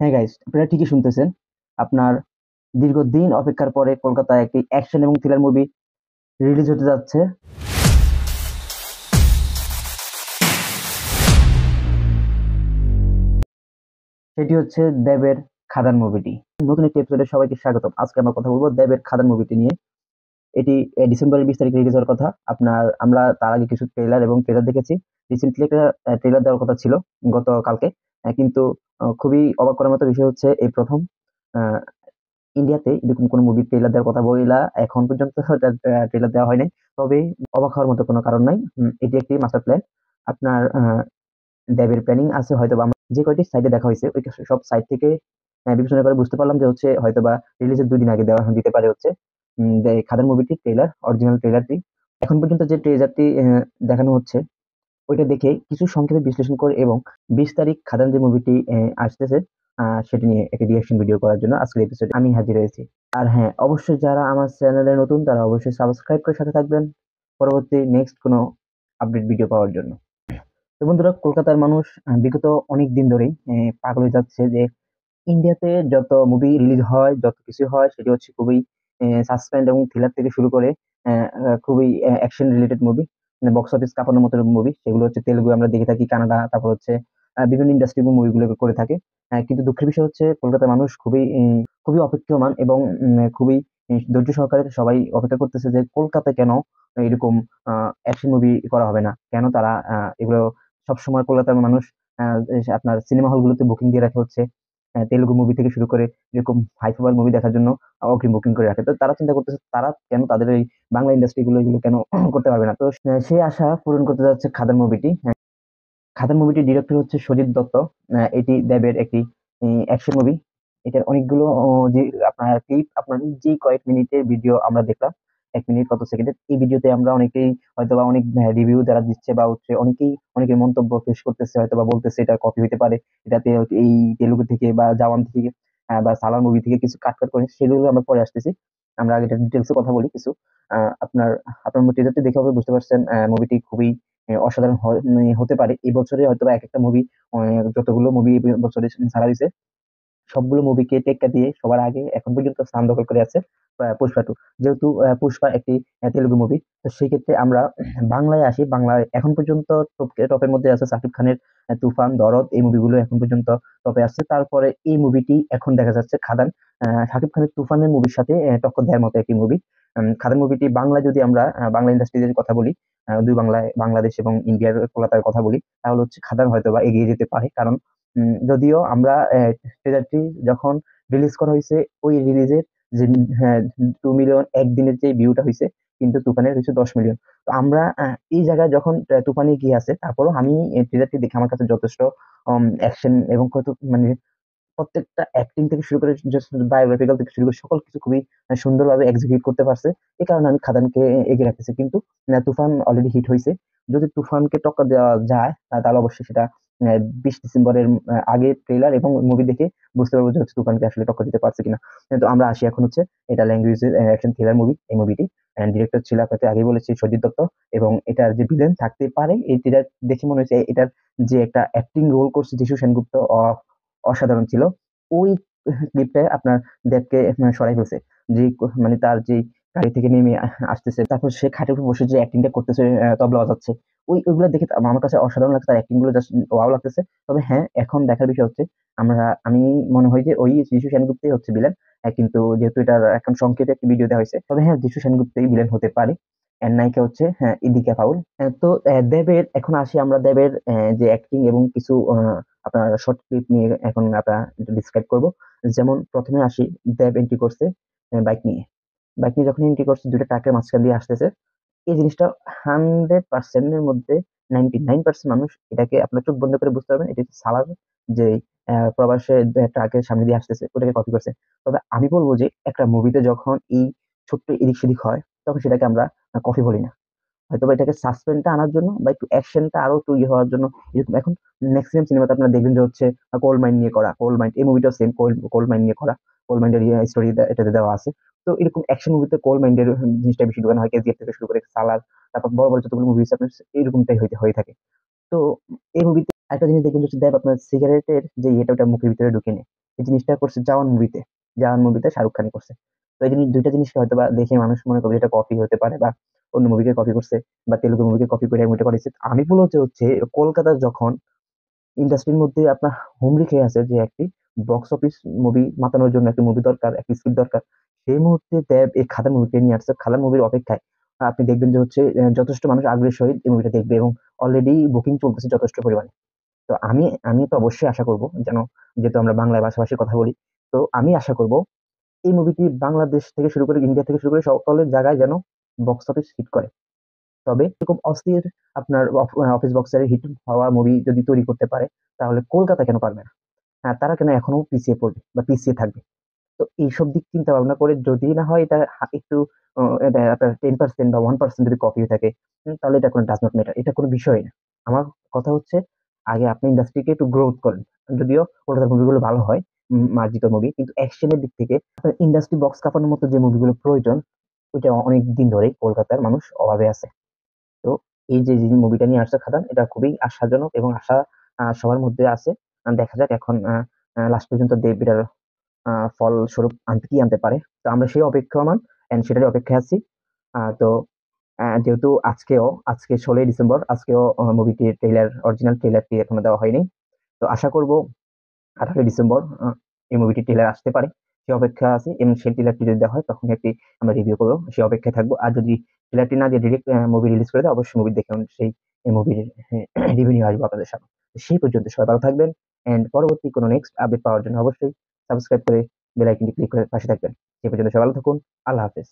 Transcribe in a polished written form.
হ্যাঁ গাইস, আপনারা ঠিকই শুনতেছেন। আপনার দীর্ঘদিন অপেক্ষার পরে কলকাতায় একটি অ্যাকশন এবং থ্রিলার মুভি রিলিজ হতে যাচ্ছে। সেটি হচ্ছে দেবের খাদান মুভিটি। নতুন একটি এপিসোডে সবাইকে স্বাগতম। আজকে আমরা কথা বলবো দেবের খাদান মুভিটি নিয়ে। এটি ডিসেম্বরের 20 তারিখে রিলিজ হওয়ার কথা। আমরা তার আগে কিছু ট্রেলার এবং ট্রেলার দেখেছি। রিসেন্টলি একটা ট্রেলার দেওয়ার কথা ছিল গতকালকে। কিন্তু খুবই অবাক করার মতো বিষয় হচ্ছে এই প্রথম আহ, ইন্ডিয়াতে এরকম কোনো মুভির ট্রেলার দেওয়ার কথা বইলা এখন পর্যন্ত ট্রেলার দেওয়া হয় নাই। তবে অবাক হওয়ার মতো কোনো কারণ নাই। এটি একটি মাস্টার প্ল্যান। আপনার দেবের প্ল্যানিং আছে, হয়তো বা আমরা যে কয়টি সাইডে দেখা হয়েছে ওই সব সাইড থেকে বিবেচনা করে বুঝতে পারলাম যে হচ্ছে হয়তো বা রিলিজের 2 দিন আগে দেওয়া দিতে পারে হচ্ছে খাদান মুভিটির ট্রেলার, অরিজিনাল ট্রেলারটি। এখন পর্যন্ত যে ট্রেলারটি দেখানো হচ্ছে ওইটা দেখে কিছু সংক্ষেপে বিশ্লেষণ করে এবং 20 তারিখ খাদান যে মুভিটি আসতেছে সেটা নিয়ে একটি রিয়াকশন ভিডিও করার জন্য আজকের এপিসোডে আমি হাজির হয়েছি। আর হ্যাঁ, অবশ্যই যারা আমার চ্যানেলে নতুন তারা অবশ্যই সাবস্ক্রাইব করে সাথে থাকবেন পরবর্তী নেক্সট কোনো আপডেট ভিডিও পাওয়ার জন্য। তো বন্ধুরা, কলকাতার মানুষ বিগত অনেক দিন ধরেই পাগল হয়ে যাচ্ছে যে ইন্ডিয়াতে যত মুভি রিলিজ হয়, যত কিছু হয় সেটি হচ্ছে খুবই সাসপেন্স এবং থ্রিলার থেকে শুরু করে খুবই action related movie, box office কাঁপানোর মতো মুভি। সেগুলো হচ্ছে তেলুগু আমরা দেখে থাকি, কানাডা, তারপর হচ্ছে বিভিন্ন ইন্ডাস্ট্রি মুভিগুলো করে থাকে। কিন্তু দুঃখের বিষয় হচ্ছে কলকাতার মানুষ খুবই অপেক্ষমান এবং খুবই ধৈর্য সহকারে সবাই অপেক্ষা করতেছে যে কলকাতায় কেন এরকম অ্যাকশন মুভি করা হবে না, কেন তারা এগুলো সবসময় কলকাতার মানুষ আপনার সিনেমা হলগুলোতে বুকিং দিয়ে রাখে হচ্ছে তেলুগু মুভি থেকে শুরু করে এরকম হাই প্রোফাইল মুভি দেখার জন্য অগ্রিম বুকিং করে রাখে। তো তারা চিন্তা করতেছে তারা কেন তাদের এই বাংলা ইন্ডাস্ট্রি গুলো এগুলো কেন করতে পারবে না। তো সেই আশা পূরণ করতে যাচ্ছে খাদান মুভিটি। খাদান মুভিটির ডিরেক্টর হচ্ছে সজিত দত্ত। এটি দেবের একটি অ্যাকশন মুভি। এটার অনেকগুলো যে আপনার ক্লিপ, আপনার যে কয়েক মিনিটের ভিডিও আমরা দেখলাম, 1 মিনিট কত সেকেন্ডের এই ভিডিওতে আমরা অনেকেই হয়তো বা অনেক রিভিউ যারা দিচ্ছে বা হচ্ছে অনেকের মন্তব্য পেশ করতেছে, হয়তো বা বলতেছে এটা কপি হতে পারে, এটাতে এই তেলুগু থেকে বা জওয়ান থেকে বা সালার মুভি থেকে কিছু কাট করে সেগুলো আমরা পরে আসতেছি। আমরা আগে ডিটেলসে কথা বলি কিছু। আপনার আপনার ট্রেলারটি দেখে হবে বুঝতে পারছেন মুভিটি খুবই অসাধারণ হতে পারে। এই বছরে হয়তো বা এক একটা মুভি, যতগুলো মুভি বছরে ছাড়া হয়েছে সবগুলো মুভিকে টেক্কা দিয়ে সবার আগে এখন পর্যন্ত স্থান দখল করে আছে পুষ্পা 2। যেহেতু পুষ্পা একটি তেলুগু মুভি, তো সেই ক্ষেত্রে আমরা বাংলায় আসি। বাংলায় এখন পর্যন্ত টপের মধ্যে আছে শাকিব খানের তুফান, দরদ, এই মুভিগুলো এখন পর্যন্ত টপে আসছে। তারপরে এই মুভিটি এখন দেখা যাচ্ছে খাদান শাকিব খানের তুফানের মুভির সাথে টক্কর দেওয়ার মতো একটি মুভি। খাদান মুভিটি বাংলায় যদি আমরা বাংলা ইন্ডাস্ট্রির কথা বলি, দুই বাংলায় বাংলাদেশ এবং ইন্ডিয়ার কলকাতার কথা বলি, তাহলে হচ্ছে খাদান হয়তো বা এগিয়ে যেতে পারে। কারণ যদিও আমরা ট্রেলারটি যখন রিলিজ করা হয়েছে ওই রিলিজের যে 2 মিলিয়ন একদিনের যে ভিউটা হয়েছে, কিন্তু তুফানের হয়েছে 10 মিলিয়ন। তো আমরা এই জায়গায় যখন তুফানে গিয়ে আছে, তারপরও আমি ট্রেলারটি দেখে আমার কাছে যথেষ্ট অ্যাকশন এবং কত মানে প্রত্যেকটা অ্যাক্টিং থেকে শুরু করে জাস্ট বায়োগ্রাফিক্যাল থেকে শুরু করে সকল কিছু খুবই সুন্দরভাবে এক্সিকিউট করতে পারছে। এই কারণে আমি খাদানকে এগিয়ে রাখতেছি। কিন্তু তুফান অলরেডি হিট হয়েছে। যদি তুফানকে টক্কর দেওয়া যায় তাহলে অবশ্যই সেটা 20 ডিসেম্বরের আগে ট্রেলার এবং মুভি দেখে বুঝতে পারবো যে হচ্ছে তুফানকে আসলে টক্কর দিতে পারছে কিনা। কিন্তু আমরা আসি এখন হচ্ছে এটা ল্যাঙ্গুয়েজ অ্যাকশন থ্রিলার মুভি। এই মুভিটি ডিরেক্টর ছিল আপনাকে আগে বলেছি সজিত দত্ত, এবং এটার যে ভিলেন থাকতে পারে এই ট্রেলার দেখে মনে হয়েছে এটার যে একটা অ্যাক্টিং রোল করছে যিশু সেনগুপ্ত অসাধারণ ছিল। ওই ক্লিপটায় আপনার দেবকে সরাই ফেলছে। যে মানে তার যে গাড়ি থেকে নেমে আসতেছে, তারপর সে খাটের উপর বসে যে অ্যাক্টিংটা করতেছে, তবলা বাজাচ্ছে, ওইগুলো দেখে আমার কাছে অসাধারণ লাগছে। তার অ্যাক্টিং গুলো জাস্ট ওয়াও লাগতেছে। তবে হ্যাঁ, এখন দেখার বিষয় হচ্ছে আমি মনে হয় যে ওই যিশু সেনগুপ্তই হচ্ছে ভিলেন। কিন্তু যেহেতু এটা এখন সংক্ষেপে একটা ভিডিও দেওয়া হয়েছে, তবে হ্যাঁ যিশু সেনগুপ্তই ভিলেন হতে পারে। এর নায়িকা হচ্ছে হ্যাঁ ইদিকা পাউল। তো দেবের এখন আসি আমরা দেবের যে অ্যাক্টিং এবং কিছু আপনার শর্ট ক্লিপ নিয়ে এখন আমরা ডিসক্রাইব করব। যেমন প্রথমে আসি, দেব এন্ট্রি করছে বাইক নিয়ে। বাইক নিয়ে যখন এন্ট্রি করছে দুইটা ট্রাকের মাঝখান দিয়ে আসতেছে। এই জিনিসটা 100% এর মধ্যে 99% মানুষ এটাকে আপনার চোখ বন্ধ করে বুঝতে পারবেন এটা হচ্ছে সালার যে প্রবাসে ট্রাকের সামনে দিয়ে আসতেছে ওটাকে কপি করছে। তবে আমি বলবো যে একটা মুভিতে যখন এই ছোট্ট এদিক সেদিক হয় তখন সেটাকে আমরা কপি বলি না। হয়তোবা এটাকে সাসপেন্সটা আনার জন্য বা একটু অ্যাকশনটা আরো একটু ইয়ে হওয়ার জন্য এরকম। এখন ম্যাক্সিমাম সিনেমাতে আপনারা দেখবেন যে হচ্ছে কোল মাইন নিয়ে করা, কোল মাইন এই মুভিটাও সেম, কোল মাইন নিয়ে করা, কোল মাইনের স্টোরি এটাতে দেওয়া আছে। তো এরকম অ্যাকশন মুভিতে কোল মাইন্ডের জিনিসটা বেশি ঢুকানো হয়, কেজিএফ থেকে শুরু করে সালার, তারপর বড় বড় যতগুলো মুভি আছে আপনার এরকমটাই হয়ে থাকে। তো এই মুভিতে একটা জিনিস দেখবেন যে দেব আপনার সিগারেটের যে ইয়েটা ওটা মুখের ভিতরে ঢুকে নেয়। এই জিনিসটা করছে জাওয়ান মুভিতে শাহরুখ খান করছে। তো এই জিনিস দুইটা জিনিসকে হয়তো বা দেখে মানুষ মনে করবে এটা কপি হতে পারে, বা অন্য মুভিকে কপি করছে, বা তেলুগু মুভিকে কপি করে মুভিটা করেছে। আমি বলতে হচ্ছে কলকাতার যখন ইন্ডাস্ট্রির মধ্যে আপনার হুমড়ি খেয়ে আছে যে একটি বক্স অফিস মুভি মাতানোর জন্য একটি মুভি দরকার, একটি স্ক্রিপ্ট দরকার, সেই মুহূর্তে দেব এই খাদান মুভিকে নিয়ে আসছে। খাদান মুভির অপেক্ষায় আপনি দেখবেন যে হচ্ছে যথেষ্ট মানুষ আগ্রহের সহিত এই মুভিটা দেখবে, এবং অলরেডি বুকিং চলতেছে যথেষ্ট পরিমাণে। তো আমি আমি তো অবশ্যই আশা করব যেন, যেহেতু আমরা বাংলায় ভাষাভাষী কথা বলি, তো আমি আশা করব এই মুভিটি বাংলাদেশ থেকে শুরু করে ইন্ডিয়া থেকে শুরু করে সকলের জায়গায় যেন বক্স অফিস হিট করে। তবে এরকম অস্থির আপনার অফিস বক্সের হিট হওয়া মুভি যদি তৈরি করতে পারে, তাহলে কলকাতা কেন পারবে না? হ্যাঁ, তারা কেন এখনো পিছিয়ে পড়বে বা পিছিয়ে থাকবে? তো এইসব দিক চিন্তা ভাবনা করে যদি না হয় এটা একটু এটা আপনার 10% বা 1% যদি কপি হয়ে থাকে, তাহলে এটা কোনো ডাজ নট ম্যাটার, এটা কোনো বিষয় না। আমার কথা হচ্ছে আগে আপনি ইন্ডাস্ট্রিকে একটু গ্রোথ করেন। যদিও কলকাতার মুভিগুলো ভালো হয়, মার্জিত মুভি, কিন্তু অ্যাকশনের দিক থেকে আপনার ইন্ডাস্ট্রি বক্স কাঁপানোর মতো যে মুভিগুলো প্রয়োজন, ওইটা অনেক দিন ধরেই কলকাতার মানুষ অভাবে আছে। তো এই যে মুভিটা নিয়ে আসছে খাদান, এটা খুবই আশাজনক এবং আশা সবার মধ্যে আছে। দেখা যাক এখন লাস্ট পর্যন্ত দেব এটার ফলস্বরূপ কি আনতে পারে। তো আমরা সেই অপেক্ষমান এন্ড সেটারই অপেক্ষায় আছি। তো যেহেতু আজকে 16ই ডিসেম্বর, আজকেও মুভিটির অরিজিনাল ট্রেলারটি এখনো দেওয়া হয়নি। তো আশা করব 18ই ডিসেম্বর এই মুভিটির ট্রেলার আসতে পারে। সেই অপেক্ষা আছি, এবং সেই ট্রেলারটি যদি দেওয়া হয় তখন একটি আমরা রিভিউ করবো, সেই অপেক্ষায় থাকবো। আর যদি ট্রেলারটি না দিয়ে ডিরেক্ট মুভি রিলিজ করে দেয়, অবশ্যই মুভি দেখে সেই মুভির রিভিউ নিয়ে আসবো আপনাদের সামনে। তো সেই পর্যন্ত সবাই ভালো থাকবেন, এন্ড পরবর্তী কোনো নেক্সট আপডেট পাওয়ার জন্য অবশ্যই সাবস্ক্রাইব করে বেল আইকনটি ক্লিক করে পাশে থাকবেন। সেই পর্যন্ত সবাই ভালো থাকুন। আল্লাহ হাফেজ।